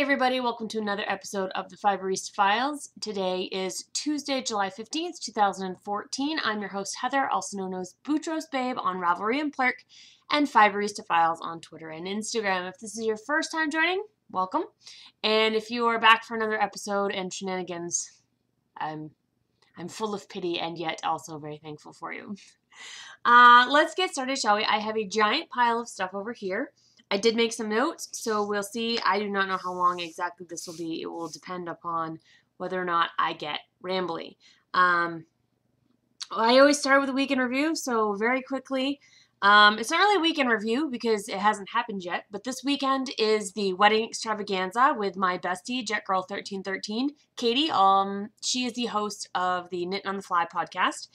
everybody, welcome to another episode of the Fiberista Files. Today is Tuesday, July 15th, 2014. I'm your host, Heather, also known as Boutros Babe on Ravelry and Plurk, and Fiberista Files on Twitter and Instagram. If this is your first time joining, welcome. And if you are back for another episode and shenanigans, I'm full of pity and yet also very thankful for you. Let's get started, shall we? I have a giant pile of stuff over here. I did make some notes, so we'll see. I do not know how long exactly this will be. It will depend upon whether or not I get rambly. I always start with a week in review, so very quickly. It's not really a week in review because it hasn't happened yet, but this weekend is the wedding extravaganza with my bestie, JetGirl1313, Katie. She is the host of the Knit on the Fly podcast.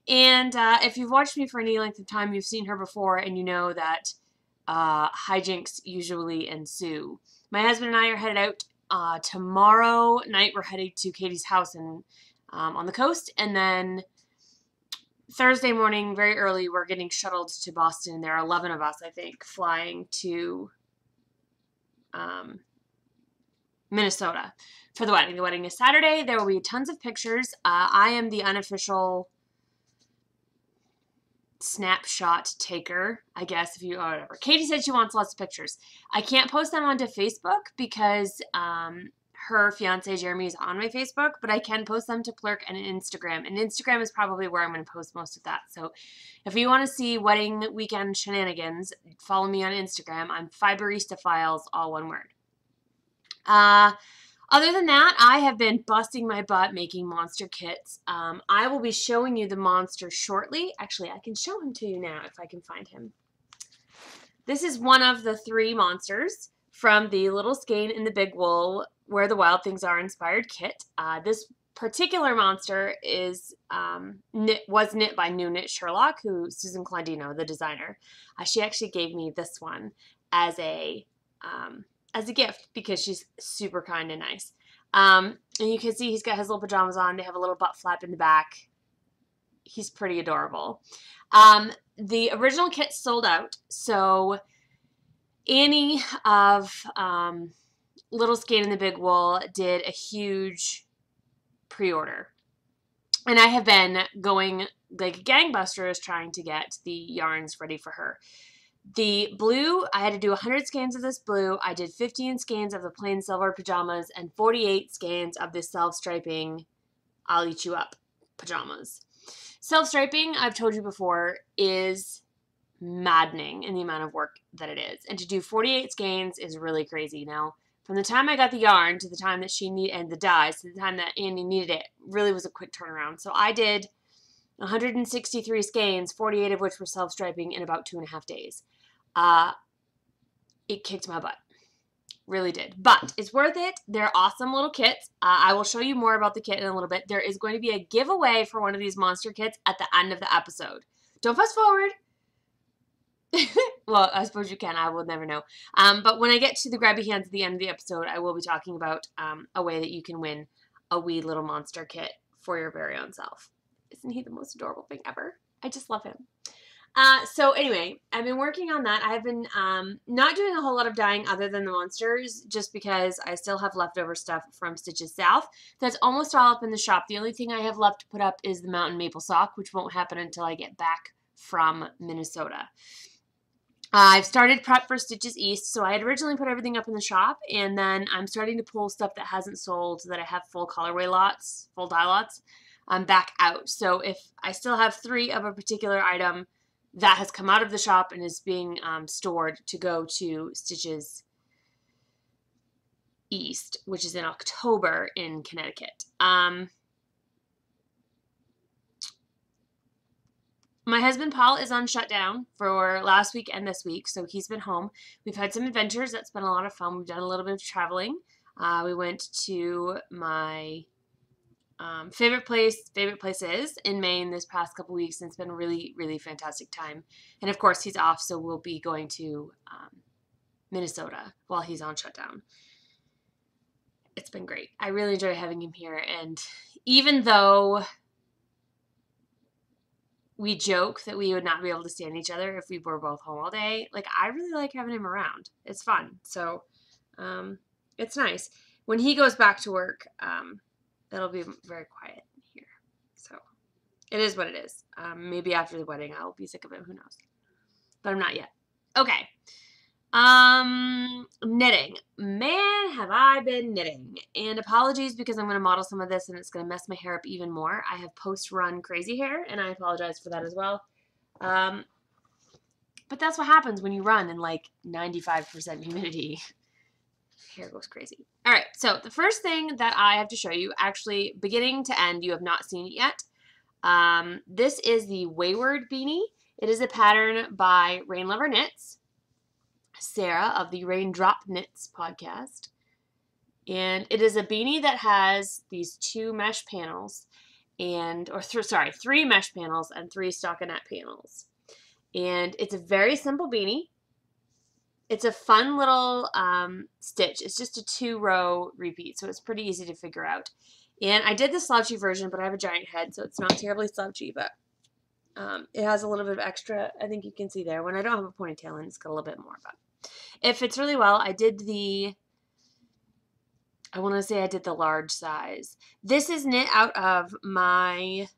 And if you've watched me for any length of time, you've seen her before, and you know that hijinks usually ensue. My husband and I are headed out tomorrow night. We're headed to Katie's house on the coast, and then Thursday morning, very early, we're getting shuttled to Boston. There are 11 of us, I think, flying to Minnesota for the wedding. The wedding is Saturday. There will be tons of pictures. I am the unofficial snapshot taker, I guess, if you or whatever. Katie said she wants lots of pictures. I can't post them onto Facebook because her fiance Jeremy is on my Facebook, but I can post them to Plurk and Instagram. And Instagram is probably where I'm going to post most of that. So if you want to see wedding weekend shenanigans, follow me on Instagram. I'm Fiberista Files, all one word. Other than that, I have been busting my butt making monster kits. I will be showing you the monster shortly. Actually, I can show him to you now if I can find him. This is one of the 3 monsters from the Little Skein in the Big Wool Where the Wild Things Are inspired kit. This particular monster is was knit by New Knit Sherlock, who Susan Clandino, the designer. She actually gave me this one as a gift because she's super kind and nice. And you can see he's got his little pajamas on. They have a little butt flap in the back. He's pretty adorable. The original kit sold out, so Annie of Little Skein in the Big Wool did a huge pre-order. And I have been going like gangbusters trying to get the yarns ready for her. The blue, I had to do 100 skeins of this blue. I did 15 skeins of the plain silver pajamas and 48 skeins of the self-striping I'll Eat You Up pajamas. Self-striping, I've told you before, is maddening in the amount of work that it is. And to do 48 skeins is really crazy. Now, from the time I got the yarn to the time that she needed, and the dyes, to the time that Annie needed it, really was a quick turnaround. So I did 163 skeins, 48 of which were self-striping in about 2.5 days. It kicked my butt. Really did. But it's worth it. They're awesome little kits. I will show you more about the kit in a little bit. There is going to be a giveaway for one of these monster kits at the end of the episode. Don't fast forward. Well, I suppose you can. I will never know. But when I get to the grabby hands at the end of the episode, I will be talking about a way that you can win a wee little monster kit for your very own self. Isn't he the most adorable thing ever? I just love him. So anyway, I've been working on that. I've been not doing a whole lot of dyeing other than the monsters just because I still have leftover stuff from Stitches South. That's almost all up in the shop. The only thing I have left to put up is the Mountain Maple Sock, which won't happen until I get back from Minnesota. I've started prep for Stitches East, so I had originally put everything up in the shop, and then I'm starting to pull stuff that hasn't sold so that I have full colorway lots, full dye lots, back out. So if I still have 3 of a particular item that has come out of the shop and is being stored to go to Stitches East, which is in October in Connecticut. My husband Paul is on shutdown for last week and this week, so he's been home. We've had some adventures. That's been a lot of fun. We've done a little bit of traveling. We went to my favorite places in Maine this past couple weeks, and it's been a really, really fantastic time. And of course, he's off, so we'll be going to Minnesota while he's on shutdown. It's been great. I really enjoy having him here, and even though we joke that we would not be able to stand each other if we were both home all day, like, I really like having him around. It's fun. So It's nice. When he goes back to work, it'll be very quiet here. So it is what it is. Maybe after the wedding I'll be sick of it. Who knows? But I'm not yet. Okay. Knitting. Man, have I been knitting. And apologies because I'm going to model some of this and it's going to mess my hair up even more. I have post-run crazy hair and I apologize for that as well. But that's what happens when you run in like 95% humidity. Hair goes crazy. All right, so the first thing that I have to show you, actually beginning to end, you have not seen it yet. This is the Wayward Beanie. It is a pattern by Rain Lover Knits, Sarah of the Raindrop Knits podcast. And it is a beanie that has these two mesh panels three mesh panels and 3 stockinette panels. And it's a very simple beanie. It's a fun little stitch. It's just a 2-row repeat, so it's pretty easy to figure out. And I did the slouchy version, but I have a giant head, so it's not terribly slouchy, but it has a little bit of extra. I think you can see there. When I don't have a ponytail in, it's got a little bit more, but it fits really well. I did the large size. This is knit out of my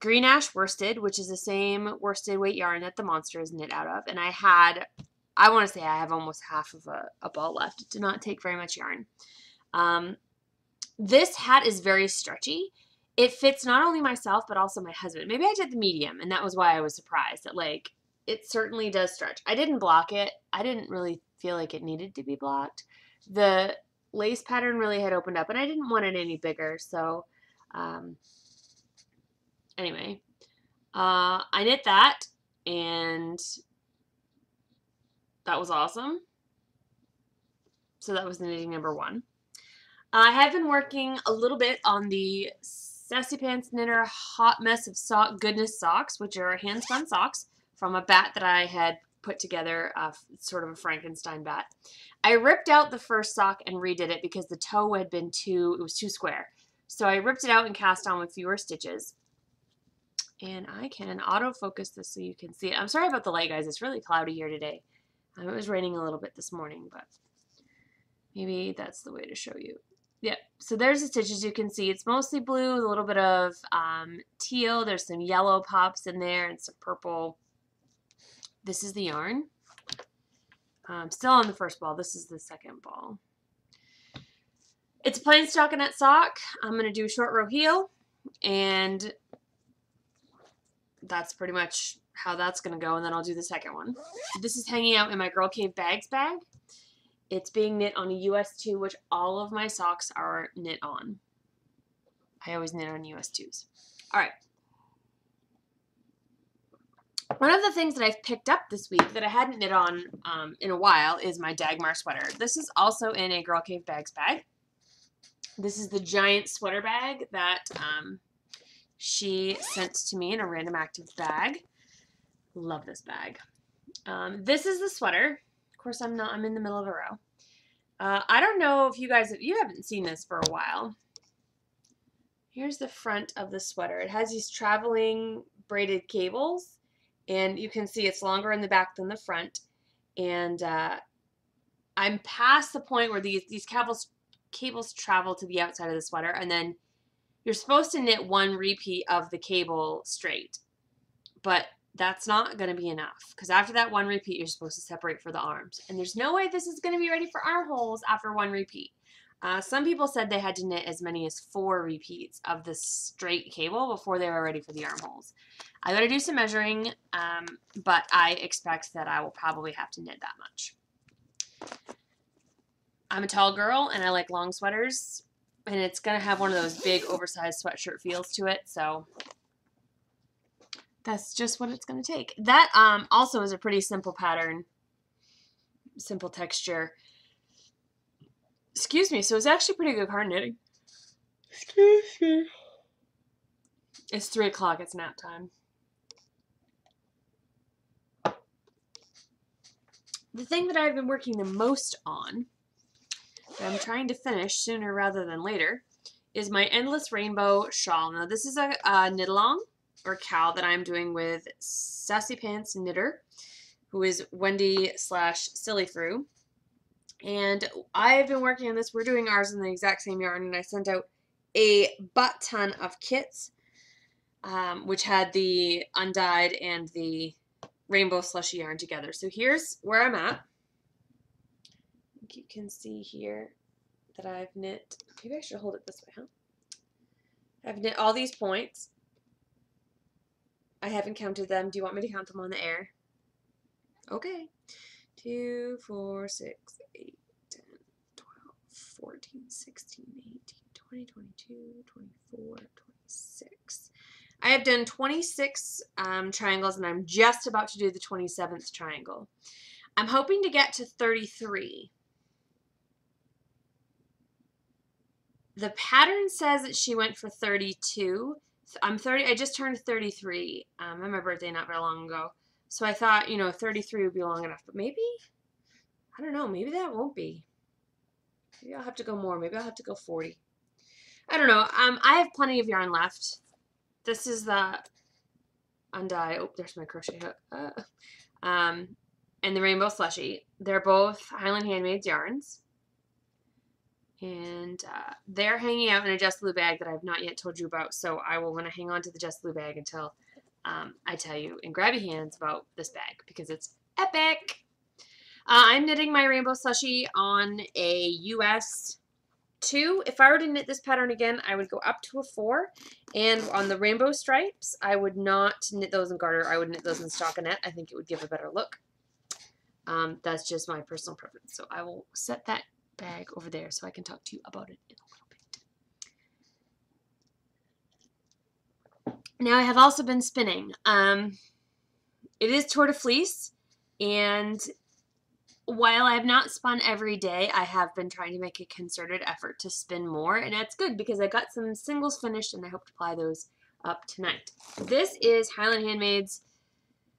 Green Ash worsted, which is the same worsted weight yarn that the Monster is knit out of. And I want to say I have almost half of a ball left. It did not take very much yarn. This hat is very stretchy. It fits not only myself, but also my husband. Maybe I did the medium, and that was why I was surprised that, like, it certainly does stretch. I didn't block it. I didn't really feel like it needed to be blocked. The lace pattern really had opened up, and I didn't want it any bigger, so anyway, I knit that, and that was awesome. So that was knitting number 1. I have been working a little bit on the Sassy Pants Knitter Hot Mess of Goodness socks, which are hand-spun socks from a bat that I had put together, sort of a Frankenstein bat. I ripped out the first sock and redid it because the toe had been it was too square. So I ripped it out and cast on with fewer stitches. And I can autofocus this so you can see it. I'm sorry about the light, guys. It's really cloudy here today. It was raining a little bit this morning, but maybe that's the way to show you. Yeah, so there's the stitches. You can see it's mostly blue with a little bit of teal. There's some yellow pops in there and some purple. This is the yarn. Still on the first ball. This is the second ball. It's a plain stockinette sock. I'm going to do a short row heel, and that's pretty much how that's going to go, and then I'll do the second one. This is hanging out in my Girl Cave Bags bag. It's being knit on a US 2, which all of my socks are knit on. I always knit on US 2s. All right. One of the things that I've picked up this week that I hadn't knit on in a while is my Dagmar sweater. This is also in a Girl Cave Bags bag. This is the giant sweater bag that she sent to me in a random active bag. Love this bag. This is the sweater. Of course, I'm in the middle of a row. I don't know if you haven't seen this for a while. Here's the front of the sweater. It has these traveling braided cables, and you can see it's longer in the back than the front. And I'm past the point where these cables travel to the outside of the sweater, and then you're supposed to knit one repeat of the cable straight, but that's not going to be enough, because after that one repeat, you're supposed to separate for the arms. And there's no way this is going to be ready for armholes after one repeat. Some people said they had to knit as many as 4 repeats of the straight cable before they were ready for the armholes. I got to do some measuring, but I expect that I will probably have to knit that much. I'm a tall girl, and I like long sweaters, and it's going to have one of those big oversized sweatshirt feels to it, so that's just what it's going to take. That also is a pretty simple pattern, simple texture. Excuse me, so it's actually pretty good card knitting. Excuse me. It's 3 o'clock, it's nap time. The thing that I've been working the most on, that I'm trying to finish sooner rather than later, is my Endless Rainbow shawl. Now this is a knit-along, or cowl, that I'm doing with Sassy Pants Knitter, who is Wendy/Sillyfru. And I've been working on this. We're doing ours in the exact same yarn, and I sent out a butt ton of kits, which had the undyed and the rainbow slushy yarn together. So here's where I'm at. I think you can see here that I've knit, maybe I should hold it this way, huh? I've knit all these points. I haven't counted them. Do you want me to count them on the air? Okay. 2, 4, 6, 8, 10, 12, 14, 16, 18, 20, 22, 24, 26. I have done 26 triangles, and I'm just about to do the 27th triangle. I'm hoping to get to 33. The pattern says that she went for 32. I'm 30. I just turned 33 on my birthday not very long ago. So I thought, you know, 33 would be long enough. But maybe, I don't know, maybe that won't be. Maybe I'll have to go more. Maybe I'll have to go 40. I don't know. I have plenty of yarn left. This is the undie. Oh, there's my crochet hook. And the rainbow slushy. They're both Highland Handmade yarns. And they're hanging out in a Just Blue bag that I've not yet told you about, so I will want to hang on to the Just Blue bag until I tell you in grabby hands about this bag, because it's epic. I'm knitting my rainbow slushy on a US 2. If I were to knit this pattern again, I would go up to a 4. And on the rainbow stripes, I would not knit those in garter. I would knit those in stockinette. I think it would give a better look. That's just my personal preference. So I will set that bag over there so I can talk to you about it in a little bit. Now I have also been spinning. It is Tour de Fleece, and while I have not spun every day, I have been trying to make a concerted effort to spin more, and that's good because I got some singles finished and I hope to apply those up tonight. This is Highland Handmade's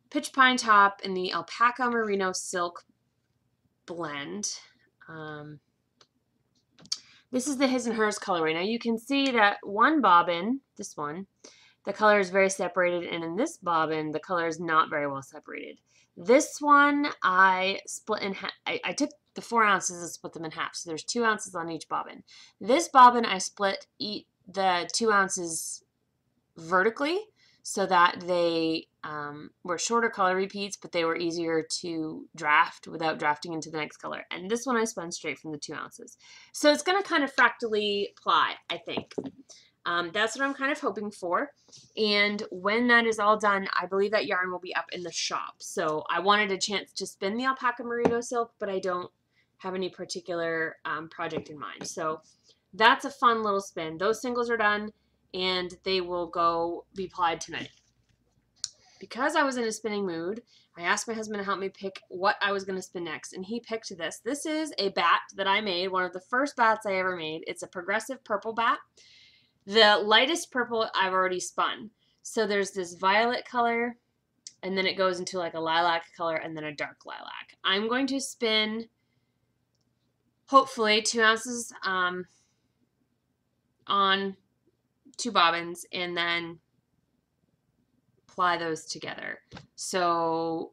Pitch Pine Top in the Alpaca Merino Silk blend. This is the His and Hers colorway. Now you can see that one bobbin, this one, the color is very separated, and in this bobbin, the color is not very well separated. This one, I split in half. I took the 4 ounces and split them in half, so there's 2 ounces on each bobbin. This bobbin, I split the 2 ounces vertically so that they were shorter color repeats, but they were easier to draft without drafting into the next color. And this one I spun straight from the 2 ounces. So it's going to kind of fractally ply, I think. That's what I'm kind of hoping for. And when that is all done, I believe that yarn will be up in the shop. So I wanted a chance to spin the Alpaca Merino Silk, but I don't have any particular project in mind. So that's a fun little spin. Those singles are done, and they will go be plied tonight. Because I was in a spinning mood, I asked my husband to help me pick what I was going to spin next, and he picked this. This is a bat that I made, one of the first bats I ever made. It's a progressive purple bat. The lightest purple I've already spun. So there's this violet color, and then it goes into like a lilac color, and then a dark lilac. I'm going to spin, hopefully, 2 ounces on 2 bobbins, and then ply those together. So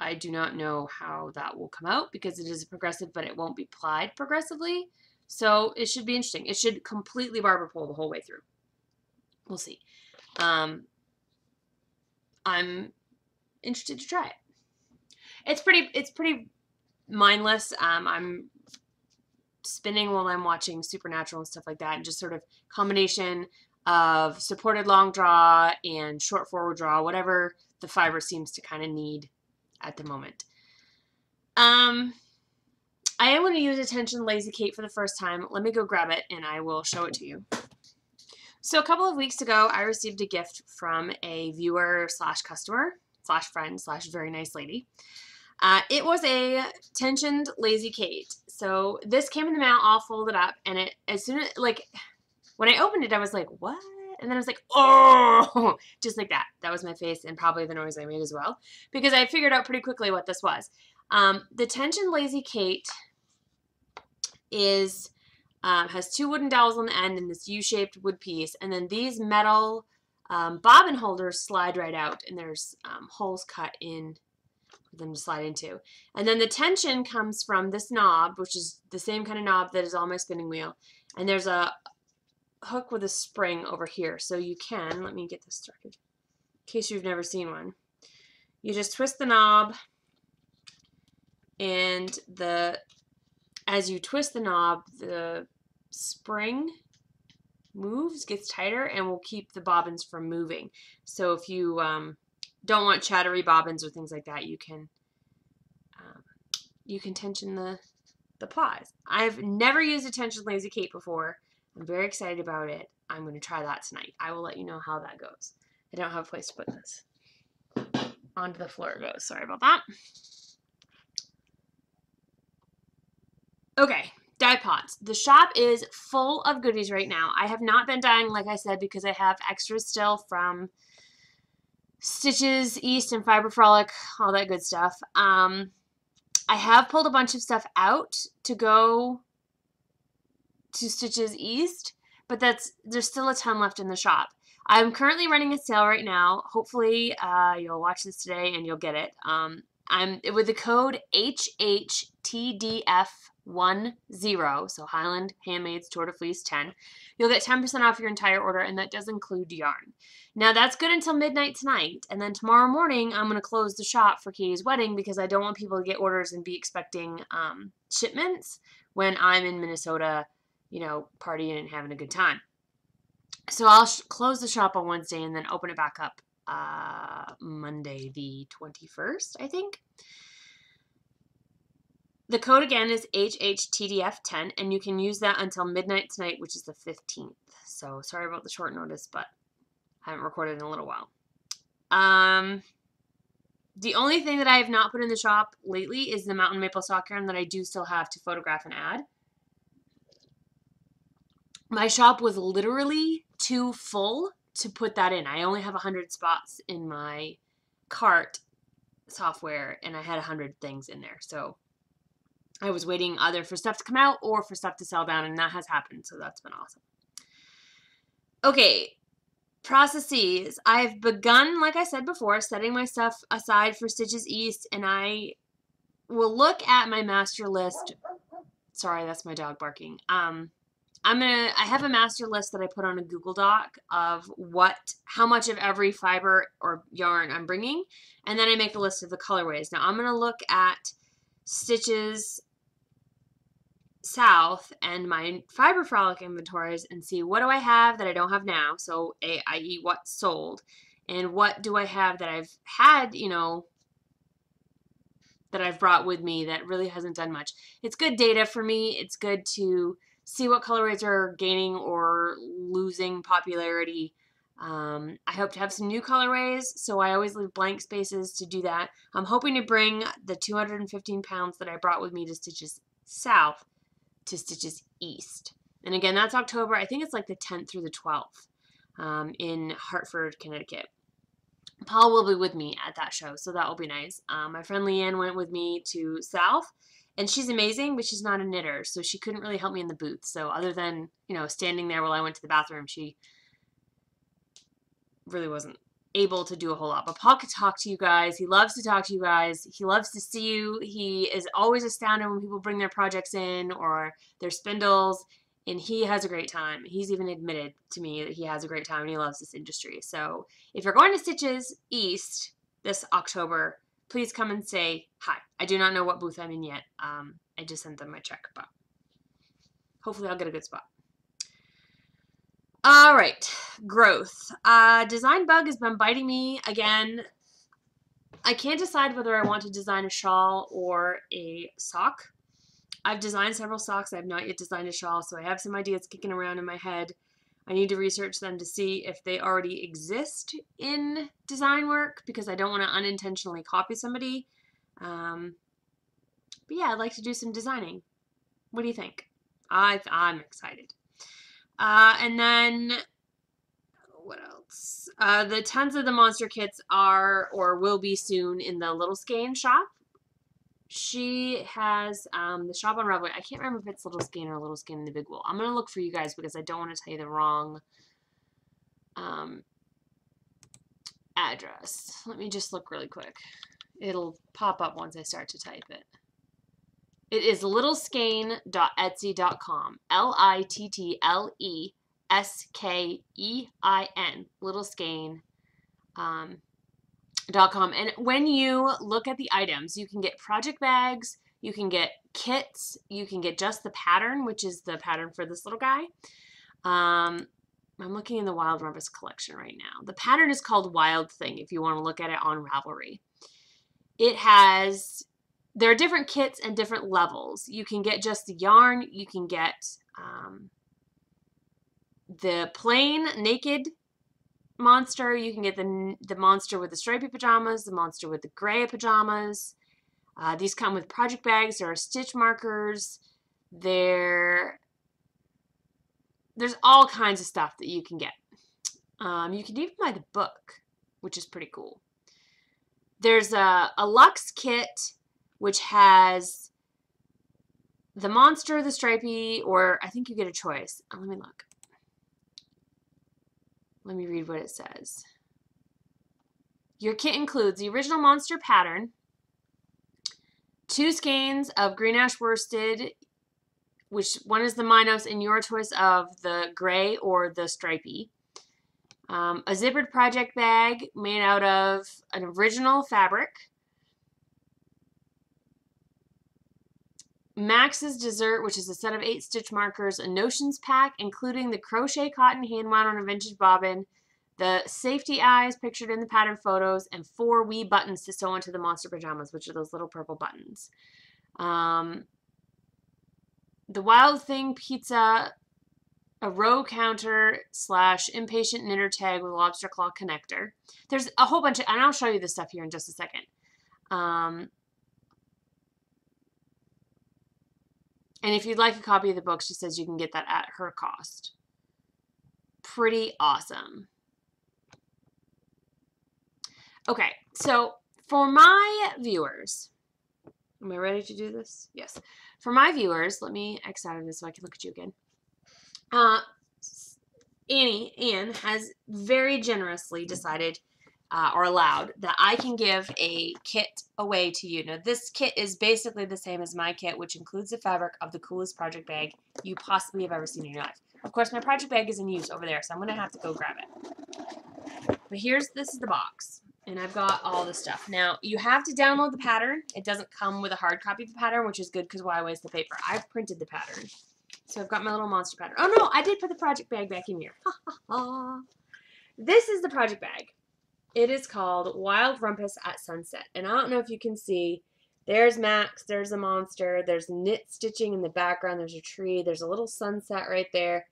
I do not know how that will come out because it is a progressive, but it won't be plied progressively. So it should be interesting. It should completely barber pole the whole way through. We'll see. I'm interested to try it. It's pretty mindless. I'm spinning while I'm watching Supernatural and stuff like that, and just sort of combination of supported long draw and short forward draw, whatever the fiber seems to kind of need at the moment. I am going to use a tension Lazy Kate for the first time. Let me go grab it and I will show it to you. So a couple of weeks ago, I received a gift from a viewer slash customer slash friend slash very nice lady. It was a tensioned Lazy Kate. So this came in the mail all folded up, and it, as soon as, like, when I opened it, I was like, what? And then I was like, oh, just like that. That was my face and probably the noise I made as well, because I figured out pretty quickly what this was. The tension Lazy Kate is has 2 wooden dowels on the end and this U-shaped wood piece, and then these metal bobbin holders slide right out, and there's holes cut in for them to slide into. And then the tension comes from this knob, which is the same kind of knob that is on my spinning wheel. And there's a hook with a spring over here. So you can, let me get this started, in case you've never seen one. You just twist the knob, and as you twist the knob, the spring moves, gets tighter, and will keep the bobbins from moving. So if you don't want chattery bobbins or things like that, you can tension the plies. I've never used a tension lazy Kate before. I'm very excited about it. I'm going to try that tonight. I will let you know how that goes. I don't have a place to put this. Onto the floor it goes. Sorry about that. Okay, dye pots. The shop is full of goodies right now. I have not been dyeing, like I said, because I have extras still from Stitches East and Fiber Frolic, all that good stuff. I have pulled a bunch of stuff out to go to Stitches East, but there's still a ton left in the shop. I'm currently running a sale right now. Hopefully you'll watch this today and you'll get it. I'm with the code HHTDF10, so Highland Handmaids Tour de Fleece 10. You'll get 10% off your entire order, and that does include yarn. Now that's good until midnight tonight, and then tomorrow morning I'm going to close the shop for Katie's wedding because I don't want people to get orders and be expecting shipments when I'm in Minnesota, you know, partying and having a good time. So I'll close the shop on Wednesday and then open it back up Monday the 21st, I think. The code again is HHTDF10, and you can use that until midnight tonight, which is the 15th. So sorry about the short notice, but I haven't recorded in a little while. The only thing that I have not put in the shop lately is the mountain maple sock yarn that I do still have to photograph and add. My shop was literally too full to put that in. I only have 100 spots in my cart software, and I had 100 things in there. So I was waiting either for stuff to come out or for stuff to sell down, and that has happened, so that's been awesome. Okay, processes. I've begun, like I said before, setting my stuff aside for Stitches East, and I will look at my master list. Sorry, that's my dog barking. I have a master list that I put on a Google Doc of how much of every fiber or yarn I'm bringing, and then I make a list of the colorways. Now I'm going to look at Stitches South and my Fiber Frolic inventories and see what do I have that I don't have now, so i.e. what's sold, and what do I have that I've had, you know, that I've brought with me that really hasn't done much. It's good data for me. It's good to see what colorways are gaining or losing popularity. I hope to have some new colorways, so I always leave blank spaces to do that. I'm hoping to bring the 215 pounds that I brought with me to Stitches South to Stitches East. And again, that's October. I think it's like the 10th through the 12th in Hartford, Connecticut. Paul will be with me at that show, so that will be nice. My friend Leanne went with me to South, and she's amazing, but she's not a knitter, so she couldn't really help me in the booth. So other than, you know, standing there while I went to the bathroom, she really wasn't able to do a whole lot. But Paul could talk to you guys. He loves to talk to you guys. He loves to see you. He is always astounded when people bring their projects in or their spindles, and he has a great time. He's even admitted to me that he has a great time and he loves this industry. So if you're going to Stitches East this October, please come and say hi. I do not know what booth I'm in yet. I just sent them my check, but hopefully I'll get a good spot. All right, growth. Design bug has been biting me again. I can't decide whether I want to design a shawl or a sock. I've designed several socks. I have not yet designed a shawl, so I have some ideas kicking around in my head. I need to research them to see if they already exist in design work because I don't want to unintentionally copy somebody. But yeah, I'd like to do some designing. What do you think? I'm excited. And then, what else? The tons of the monster kits are or will be soon in the Little Skein shop. She has the shop on Ravelry. I can't remember if it's Little Skein or Little Skein in the Big Wool. I'm going to look for you guys because I don't want to tell you the wrong address. Let me just look really quick. It'll pop up once I start to type it. It is littleskein.etsy.com. LITTLESKEIN. Littleskein.com. And when you look at the items, you can get project bags, you can get kits, you can get just the pattern, which is the pattern for this little guy. I'm looking in the Wild Rumpus collection right now. The pattern is called Wild Thing if you want to look at it on Ravelry. There are different kits and different levels. You can get just the yarn. You can get the plain naked monster. You can get the monster with the stripy pajamas, the monster with the gray pajamas. These come with project bags. There are stitch markers. There's all kinds of stuff that you can get. You can even buy the book, which is pretty cool. There's a luxe kit, which has the monster, the stripy, or I think you get a choice. Let me look. Let me read what it says. Your kit includes the original monster pattern, 2 skeins of green ash worsted, which one is the Minos, and your choice of the gray or the stripy. A zippered project bag made out of an original fabric. Max's Dessert, which is a set of 8 stitch markers, a notions pack, including the crochet cotton hand wound on a vintage bobbin, the safety eyes pictured in the pattern photos, and 4 wee buttons to sew onto the monster pajamas, which are those little purple buttons. The Wild Thing pizza, a row counter / impatient knitter tag with a lobster claw connector. There's a whole bunch of, and I'll show you this stuff here in just a second. And if you'd like a copy of the book, she says you can get that at her cost. Pretty awesome. Okay, so for my viewers, am I ready to do this? Yes. For my viewers, let me X out of this so I can look at you again. Anne has very generously decided or allowed that I can give a kit away to you. Now, this kit is basically the same as my kit, which includes the fabric of the coolest project bag you possibly have ever seen in your life. Of course, my project bag is in use over there, so I'm going to have to go grab it. But this is the box, and I've got all the stuff. Now, you have to download the pattern. It doesn't come with a hard copy of the pattern, which is good because why waste the paper? I've printed the pattern. So I've got my little monster pattern. Oh, no, I did put the project bag back in here. This is the project bag. It is called Wild Rumpus at Sunset. And I don't know if you can see, there's Max, there's a monster, there's knit stitching in the background, there's a tree, there's a little sunset right there.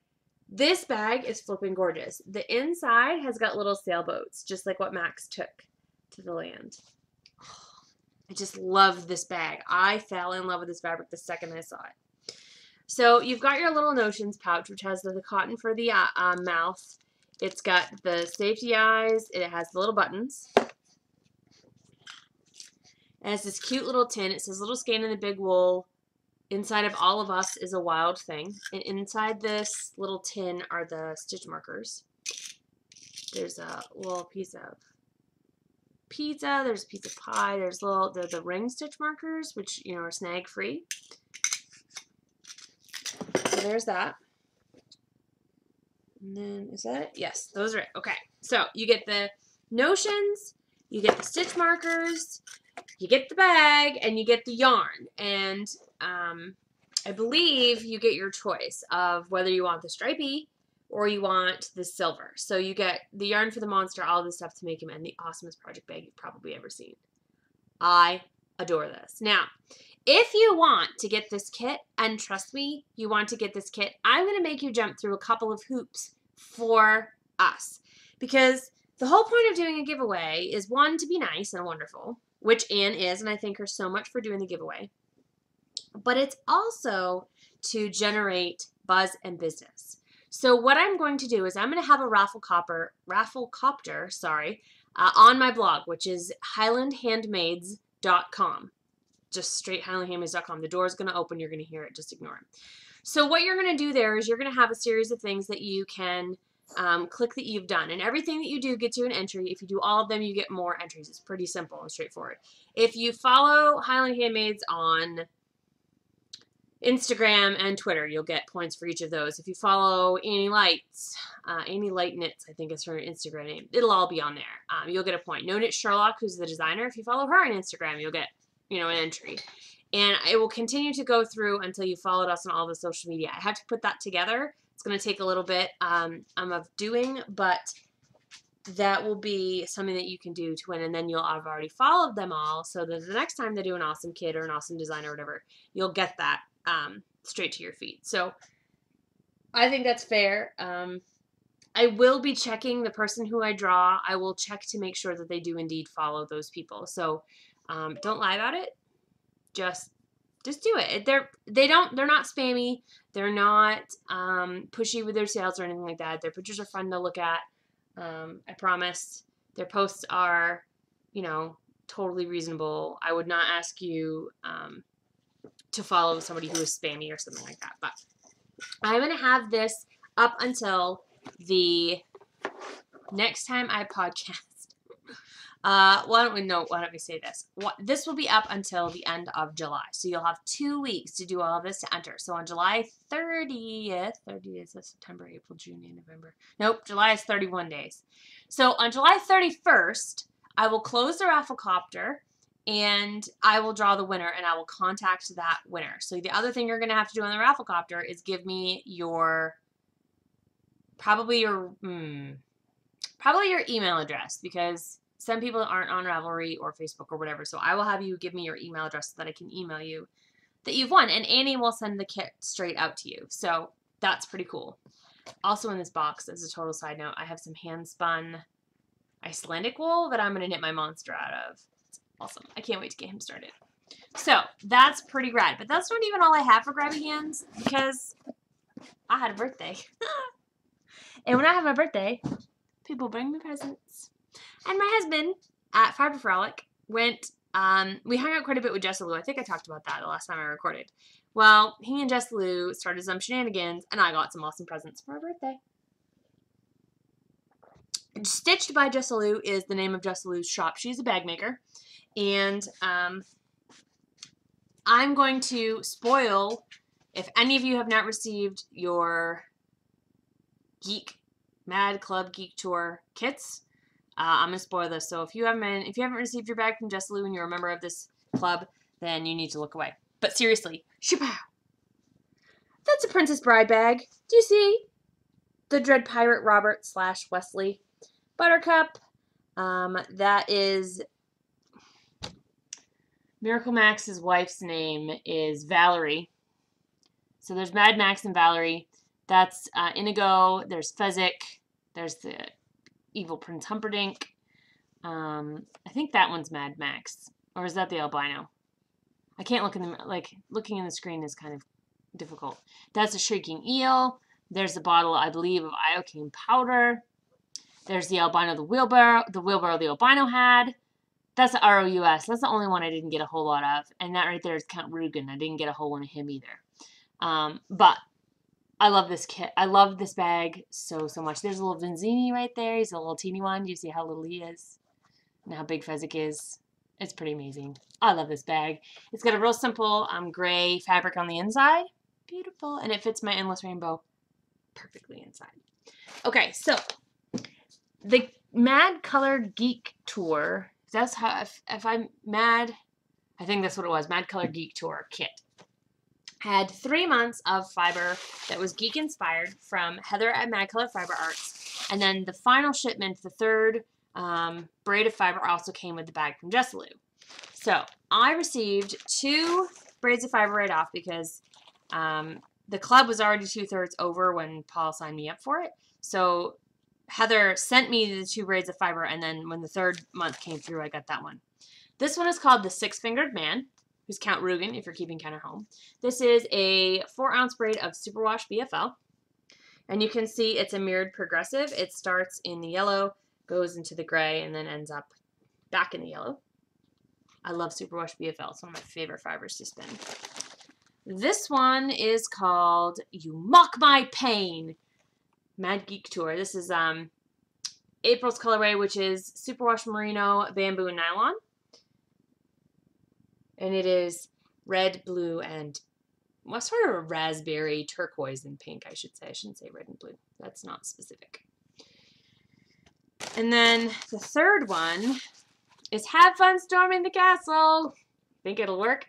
This bag is flipping gorgeous. The inside has got little sailboats, just like what Max took to the land. I just love this bag. I fell in love with this fabric the second I saw it. So you've got your little notions pouch, which has the cotton for the mouth. It's got the safety eyes. It has the little buttons. It has this cute little tin. It says Little Skein in the Big Wool. Inside of all of us is a Wild Thing. And inside this little tin are the stitch markers. There's a little piece of pizza. There's a piece of pie. There's the ring stitch markers, which, you know, are snag free. So there's that. And then, is that it? Yes, those are it. Okay, so you get the notions, you get the stitch markers, you get the bag, and you get the yarn. And I believe you get your choice of whether you want the stripy or you want the silver. So you get the yarn for the monster, all this stuff to make him, and the awesomest project bag you've probably ever seen. I adore this. Now, if you want to get this kit, and trust me, you want to get this kit, I'm going to make you jump through a couple of hoops for us. Because the whole point of doing a giveaway is, one, to be nice and wonderful, which Anne is, and I thank her so much for doing the giveaway. But it's also to generate buzz and business. So what I'm going to do is I'm going to have a rafflecopter, on my blog, which is highlandhandmaids.com. Just straight highlandhandmaids.com. The door is going to open. You're going to hear it. Just ignore it. So what you're going to do there is you're going to have a series of things that you can click that you've done. And everything that you do gets you an entry. If you do all of them, you get more entries. It's pretty simple and straightforward. If you follow Highland Handmaids on Instagram and Twitter, you'll get points for each of those. If you follow Annie Lights, Annie Light Knits, I think is her Instagram name, it'll all be on there. You'll get a point. No Knit Sherlock, who's the designer, if you follow her on Instagram, you'll get, an entry. And it will continue to go through until you followed us on all the social media. I have to put that together. It's going to take a little bit of doing, but that will be something that you can do to win, and then you'll have already followed them all, so that the next time they do an awesome kid or an awesome design or whatever, you'll get that straight to your feed. So I think that's fair. I will be checking the person who I draw. I will check to make sure that they do indeed follow those people. So don't lie about it. Just do it. They're not spammy. They're not pushy with their sales or anything like that. Their pictures are fun to look at. I promise. Their posts are, totally reasonable. I would not ask you to follow somebody who is spammy or something like that. But I'm going to have this up until the next time I podcast. Why don't we say this? This will be up until the end of July. So you'll have 2 weeks to do all of this to enter. So on July 30th is September, April, June, and November. Nope, July is 31 days. So on July 31st, I will close the Rafflecopter and I will draw the winner and I will contact that winner. So the other thing you're going to have to do on the Rafflecopter is give me probably your email address, because some people aren't on Ravelry or Facebook or whatever, so I will have you give me your email address so that I can email you that you've won, and Annie will send the kit straight out to you. So that's pretty cool. Also in this box, as a total side note, I have some hand-spun Icelandic wool that I'm going to knit my monster out of. It's awesome. I can't wait to get him started. So that's pretty rad, but that's not even all I have for grabby hands, because I had a birthday. And when I have my birthday, people bring me presents. And my husband at Fiber Frolic went, we hung out quite a bit with Jessa Lou. I think I talked about that the last time I recorded. Well, he and Jessa Lou started some shenanigans, and I got some awesome presents for my birthday. Stitched by Jessa Lou is the name of Jessa Lou's shop. She's a bag maker. And I'm going to spoil, if any of you have not received your Mad Club Geek Tour kits, I'm going to spoil this. So if you haven't received your bag from Jessa Lou and you're a member of this club, then you need to look away. But seriously, shapow! That's a Princess Bride bag. Do you see? The Dread Pirate Robert / Wesley Buttercup. That is Miracle Max's wife's name is Valerie. So there's Mad Max and Valerie. That's Inigo. There's Fezzik. There's the Evil Prince Humperdinck. I think that one's Mad Max. Or is that the albino? I can't look in the, looking in the screen is kind of difficult. That's a Shrieking Eel. There's the bottle, I believe, of iocane powder. There's the albino, the wheelbarrow the albino had. That's the ROUS. That's the only one I didn't get a whole lot of. And that right there is Count Rugen. I didn't get a whole one of him either. But I love this kit. I love this bag so much. There's a little Vinzini right there. He's a little teeny one. Do you see how little he is? And how big Fezzik is? It's pretty amazing. I love this bag. It's got a real simple gray fabric on the inside. Beautiful. And it fits my Endless Rainbow perfectly inside. Okay, so the Mad Color Geek Tour. That's how, if I'm mad, I think that's what it was. Mad Color Geek Tour kit. Had 3 months of fiber that was geek inspired from Heather at Mad Color Fiber Arts. And then the final shipment, the third braid of fiber, also came with the bag from Jessa Lou. So I received 2 braids of fiber right off because the club was already 2/3 over when Paul signed me up for it. So Heather sent me the 2 braids of fiber, and then when the 3rd month came through, I got that one. This one is called the Six-Fingered Man, who's Count Rugen, if you're keeping count at home. This is a 4-ounce braid of Superwash BFL. And you can see it's a mirrored progressive. It starts in the yellow, goes into the gray, and then ends up back in the yellow. I love Superwash BFL. It's one of my favorite fibers to spin. This one is called You Mock My Pain. Mad Geek Tour. This is April's colorway, which is superwash merino, bamboo, and nylon. And it is red, blue, and well, sort of a raspberry, turquoise, and pink, I should say. I shouldn't say red and blue. That's not specific. And then the third one is Have Fun Storming the Castle. Think it'll work?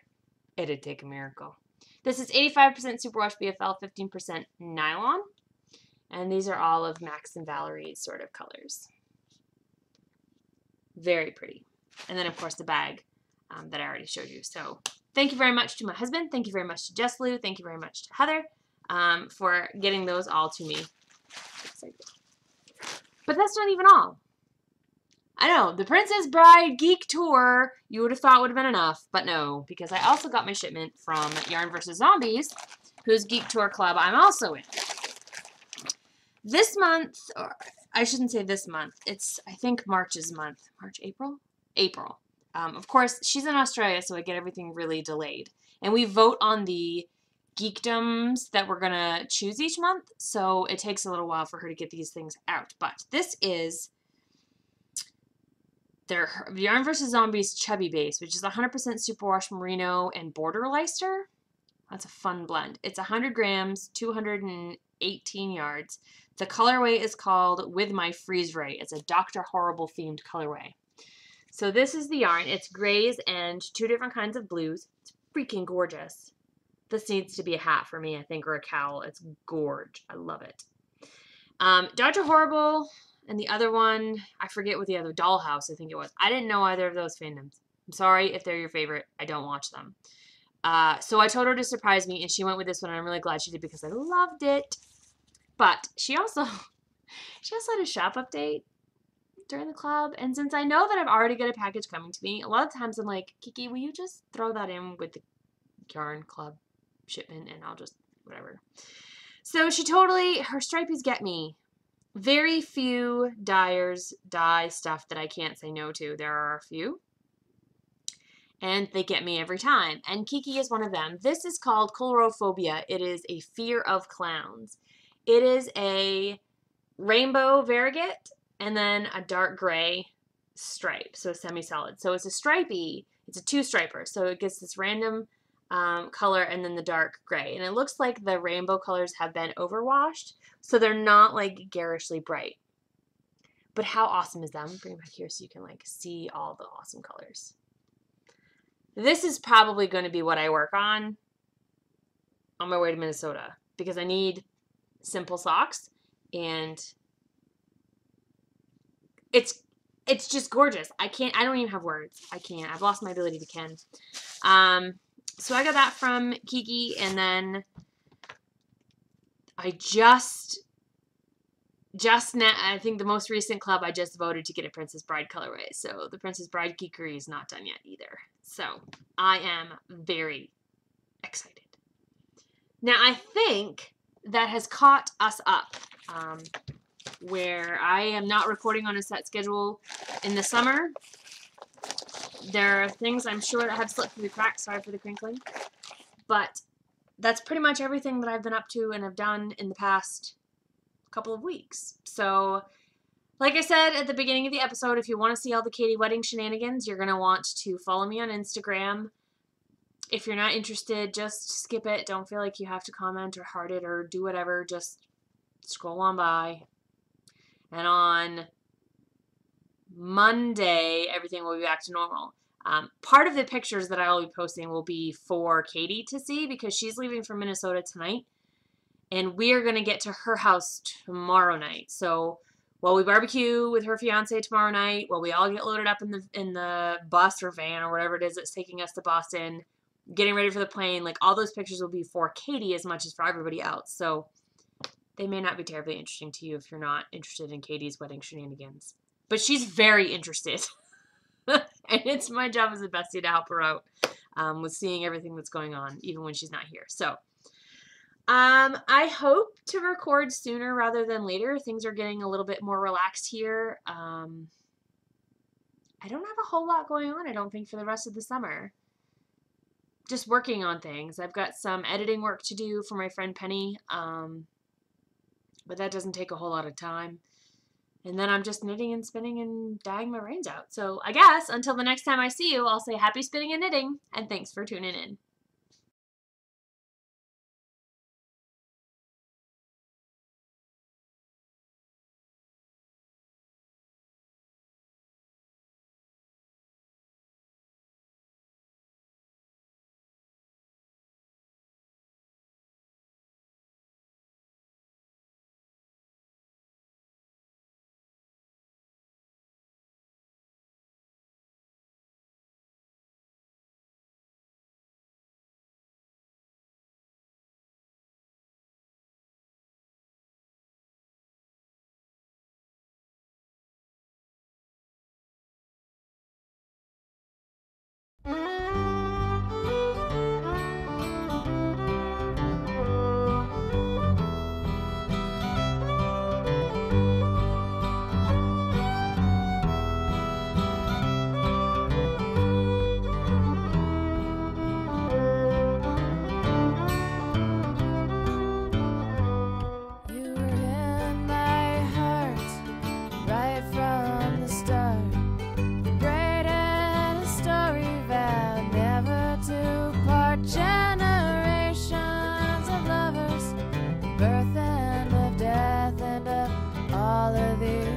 It'd take a miracle. This is 85% superwash BFL, 15% nylon. And these are all of Max and Valerie's sort of colors. Very pretty. And then, of course, the bag that I already showed you. So thank you very much to my husband. Thank you very much to Jess Lou. Thank you very much to Heather for getting those all to me. But that's not even all. I know, the Princess Bride Geek Tour, you would have thought would have been enough, but no, because I also got my shipment from Yarn vs. Zombies, whose Geek Tour club I'm also in. This month, or I shouldn't say this month, it's, I think, March's month. March, April? April. Of course, she's in Australia, so I get everything really delayed. And we vote on the geekdoms that we're going to choose each month, so it takes a little while for her to get these things out. But this is their Yarn vs. Zombies Chubby Base, which is 100% superwash merino and border Leicester. That's a fun blend. It's 100 grams, 218 yards. The colorway is called With My Freeze Ray. It's a Dr. Horrible themed colorway. So this is the yarn. It's grays and two different kinds of blues. It's freaking gorgeous. This needs to be a hat for me, I think, or a cowl. It's gorge. I love it. Dr. Horrible and the other one, I forget what the other, Dollhouse, I think it was. I didn't know either of those fandoms. I'm sorry if they're your favorite. I don't watch them. So I told her to surprise me, and she went with this one, and I'm really glad she did because I loved it. But she also had a shop update during the club, and since I know that I've already got a package coming to me, a lot of times I'm like, Kiki, will you just throw that in with the yarn club shipment, and I'll just, whatever. So she totally, her stripies get me. Very few dyers dye stuff that I can't say no to. There are a few. And they get me every time. And Kiki is one of them. This is called Colorophobia. It is a fear of clowns. It is a rainbow variegated and then a dark gray stripe. So a semi-solid. So it's a stripey. It's a two-striper. So it gets this random color and then the dark gray. And it looks like the rainbow colors have been overwashed. So they're not like garishly bright. But how awesome is that? I'm going to bring it back here so you can like see all the awesome colors. This is probably going to be what I work on my way to Minnesota because I need simple socks and it's just gorgeous. I don't even have words. I've lost my ability to ken. So I got that from Kiki, and then I just now, I think the most recent club I just voted to get a Princess Bride colorway. So the Princess Bride geekery is not done yet either. So I am very excited. Now I think that has caught us up where I am not recording on a set schedule in the summer. There are things I'm sure that have slipped through the cracks. Sorry for the crinkling. But that's pretty much everything that I've been up to and have done in the past couple of weeks. So, like I said at the beginning of the episode, if you want to see all the Katie wedding shenanigans, you're going to want to follow me on Instagram. If you're not interested, just skip it. Don't feel like you have to comment or heart it or do whatever. Just scroll on by. And on Monday, everything will be back to normal. Part of the pictures that I will be posting will be for Katie to see because she's leaving for Minnesota tonight. And we are going to get to her house tomorrow night. So while we barbecue with her fiance tomorrow night, while we all get loaded up in the bus or van or whatever it is that's taking us to Boston, getting ready for the plane, like all those pictures will be for Katie as much as for everybody else. So they may not be terribly interesting to you if you're not interested in Katie's wedding shenanigans. But she's very interested. And it's my job as a bestie to help her out with seeing everything that's going on, even when she's not here. So I hope to record sooner rather than later. Things are getting a little bit more relaxed here. I don't have a whole lot going on, I don't think, for the rest of the summer. Just working on things. I've got some editing work to do for my friend Penny. but that doesn't take a whole lot of time. And then I'm just knitting and spinning and dyeing my reins out. So I guess until the next time I see you, I'll say happy spinning and knitting, and thanks for tuning in.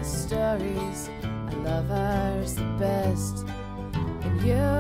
Stories, I love ours the best, and you